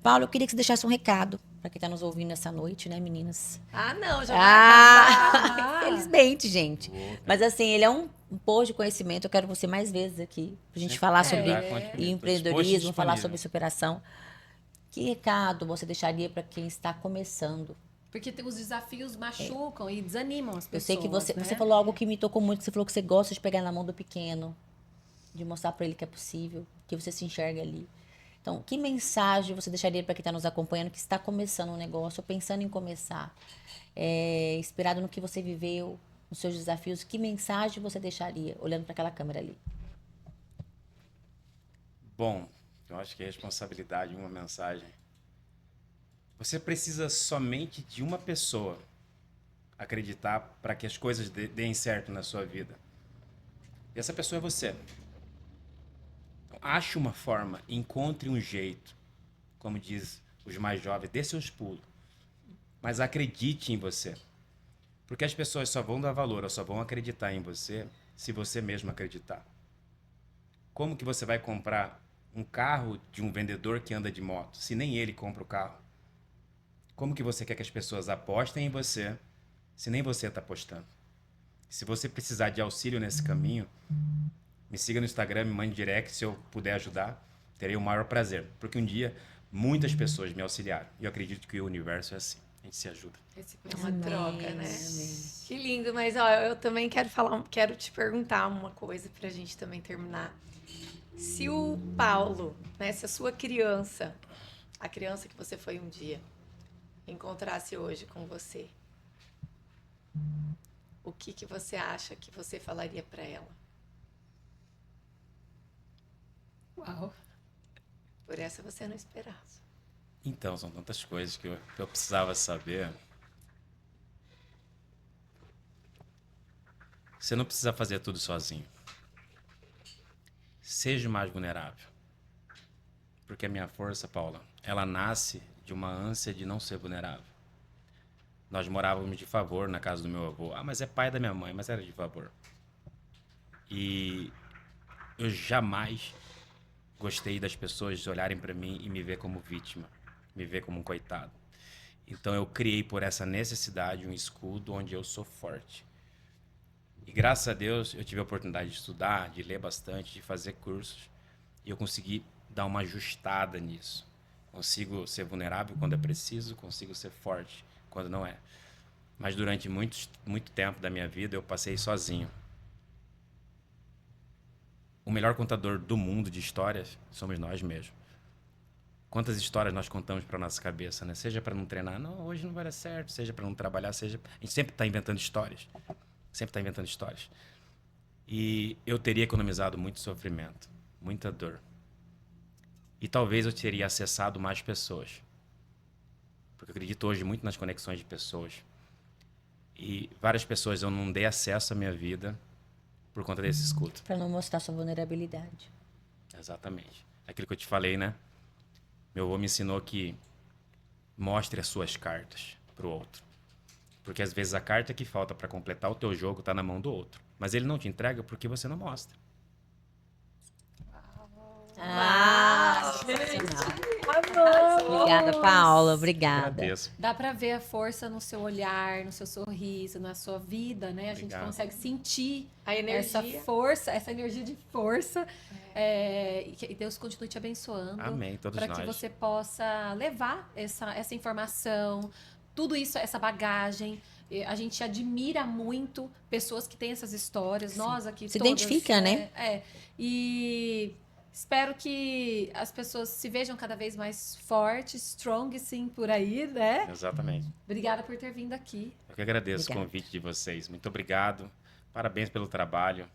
Paulo, eu queria que você deixasse um recado para quem está nos ouvindo essa noite, né, meninas? Não, já vai acabar. Felizmente, gente. Mas assim, ele é um posto de conhecimento. Eu quero você mais vezes aqui, pra gente falar sobre empreendedorismo, falar sobre superação. Que recado você deixaria para quem está começando? Porque os desafios machucam e desanimam as Eu pessoas. sei que você né? falou algo que me tocou muito. Você falou que você gosta de pegar na mão do pequeno, de mostrar para ele que é possível, que você se enxerga ali. Então, que mensagem você deixaria para quem está nos acompanhando, que está começando um negócio, ou pensando em começar, inspirado no que você viveu, nos seus desafios? Que mensagem você deixaria olhando para aquela câmera ali? Bom, eu acho que é responsabilidade, uma mensagem. Você precisa somente de uma pessoa acreditar para que as coisas deem certo na sua vida. E essa pessoa é você. Então, ache uma forma, encontre um jeito. Como diz os mais jovens, dê seus pulos. Mas acredite em você. Porque as pessoas só vão dar valor, ou só vão acreditar em você, se você mesmo acreditar. Como que você vai comprar um carro de um vendedor que anda de moto, se nem ele compra o carro? Como que você quer que as pessoas apostem em você, se nem você está apostando? Se você precisar de auxílio nesse caminho, me siga no Instagram, me mande direct, se eu puder ajudar, terei o maior prazer. Porque um dia, muitas pessoas me auxiliaram. E eu acredito que o universo é assim, a gente se ajuda. É uma troca, né? Que lindo, mas ó, eu também quero te perguntar uma coisa pra gente também terminar. Se o Paulo, né, se a sua criança, a criança que você foi um dia, encontrasse hoje com você, o que você acha que você falaria pra ela? Uau. Por essa você não esperava. Então, são tantas coisas que eu precisava saber. Você não precisa fazer tudo sozinho. Seja mais vulnerável. Porque a minha força, Paula, ela nasce de uma ânsia de não ser vulnerável. Nós morávamos de favor na casa do meu avô. Mas é pai da minha mãe, mas era de favor. E eu jamais gostei das pessoas olharem para mim e me ver como vítima, me ver como um coitado. Então eu criei por essa necessidade um escudo onde eu sou forte. E graças a Deus eu tive a oportunidade de estudar, de ler bastante, de fazer cursos. E eu consegui dar uma ajustada nisso. Consigo ser vulnerável quando é preciso, consigo ser forte quando não é. Mas durante muito tempo da minha vida eu passei sozinho. O melhor contador do mundo de histórias somos nós mesmos. Quantas histórias nós contamos para nossa cabeça, né? Seja para não treinar, não, hoje não vai dar certo, seja para não trabalhar, seja... A gente sempre está inventando histórias. Sempre está inventando histórias. E eu teria economizado muito sofrimento, muita dor. E talvez eu teria acessado mais pessoas. Porque eu acredito hoje muito nas conexões de pessoas. E várias pessoas eu não dei acesso à minha vida por conta desse escudo. Para não mostrar sua vulnerabilidade. Exatamente. Aquilo que eu te falei, né? Meu avô me ensinou que mostre as suas cartas pro outro. Porque às vezes a carta que falta para completar o teu jogo tá na mão do outro. Mas ele não te entrega porque você não mostra. Ah, Uau, sensacional. Obrigada, Paula. Obrigada. Agradeço. Dá pra ver a força no seu olhar, no seu sorriso, na sua vida, né? A gente Obrigado. consegue sentir A essa energia. força, essa energia de força. E que Deus continue te abençoando. Amém, todos Para nós. que você possa levar essa informação, tudo isso, essa bagagem. E a gente admira muito pessoas que têm essas histórias. Nós aqui Se todas, identifica, né? E espero que as pessoas se vejam cada vez mais fortes, strong, sim, por aí, né? Exatamente. Obrigada por ter vindo aqui. Eu que agradeço Obrigada. o convite de vocês. Muito obrigado. Parabéns pelo trabalho.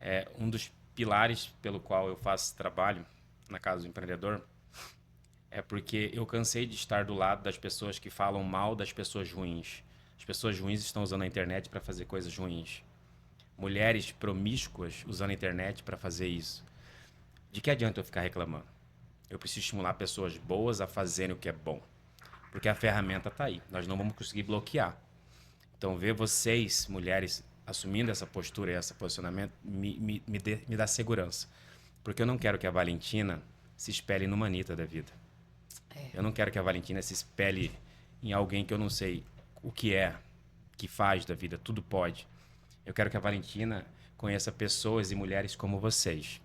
É um dos pilares pelo qual eu faço esse trabalho na Casa do Empreendedor é porque eu cansei de estar do lado das pessoas que falam mal das pessoas ruins. As pessoas ruins estão usando a internet para fazer coisas ruins. Mulheres promíscuas usando a internet para fazer isso. De que adianta eu ficar reclamando? Eu preciso estimular pessoas boas a fazerem o que é bom. Porque a ferramenta está aí. Nós não vamos conseguir bloquear. Então, ver vocês, mulheres, assumindo essa postura e esse posicionamento, me dá segurança. Porque eu não quero que a Valentina se espelhe numa Anitta da vida. Eu não quero que a Valentina se espelhe em alguém que eu não sei o que é, que faz da vida, tudo pode. Eu quero que a Valentina conheça pessoas e mulheres como vocês.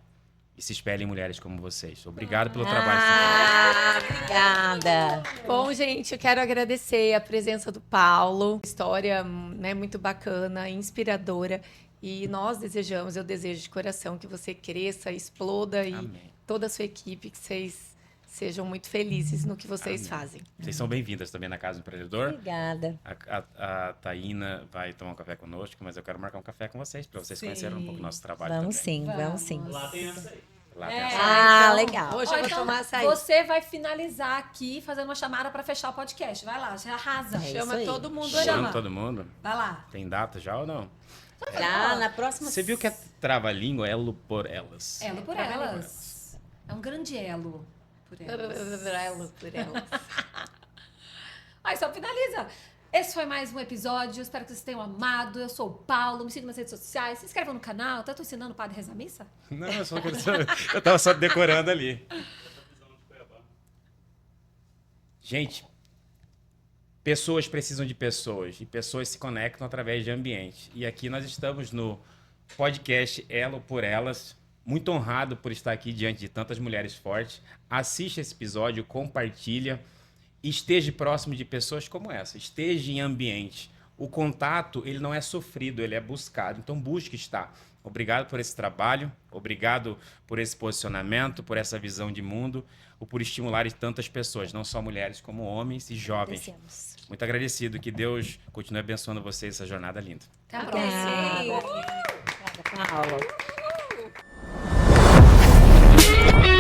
E se espelhe em mulheres como vocês. Obrigado pelo trabalho que você faz. Obrigada. Bom, gente, eu quero agradecer a presença do Paulo. História, né, muito bacana, inspiradora. E nós desejamos, eu desejo de coração que você cresça, exploda e Amém. toda a sua equipe, que vocês sejam muito felizes no que vocês Amém. fazem. Vocês são bem-vindas também na Casa do Empreendedor. Obrigada. A Taína vai tomar um café conosco, mas eu quero marcar um café com vocês, para vocês Sim. conhecerem um pouco do nosso trabalho Vamos também. sim, vamos sim. Lá tem essa aí. Lá tem É. essa- Ah, então, legal. Hoje Ó, eu vou então, tomar açaí. Você vai finalizar aqui fazendo uma chamada para fechar o podcast. Vai lá, já arrasa. É. Chama isso aí. todo mundo aí. Chama. Chama todo mundo. Vai lá. Tem data já ou não? Já na próxima. Você viu que é trava-língua? Elo por elas. Elo por elas. É um grande elo por elas. Elo por elas. Aí só finaliza. Esse foi mais um episódio. Espero que vocês tenham amado. Eu sou o Paulo. Me sigam nas redes sociais. Se inscrevam no canal. Tá ensinando o padre a rezar a missa? Não, eu tava só decorando ali. Gente, pessoas precisam de pessoas e pessoas se conectam através de ambiente. E aqui nós estamos no podcast Elo por Elas. Muito honrado por estar aqui diante de tantas mulheres fortes. Assista esse episódio, compartilha. Esteja próximo de pessoas como essa. Esteja em ambiente. O contato, ele não é sofrido, ele é buscado. Então busque estar. Obrigado por esse trabalho, obrigado por esse posicionamento, por essa visão de mundo, ou por estimular tantas pessoas, não só mulheres, como homens e jovens. Agradecemos. Muito agradecido, que Deus continue abençoando vocês, essa jornada linda. Até a Obrigada. próxima. Obrigada, Paula.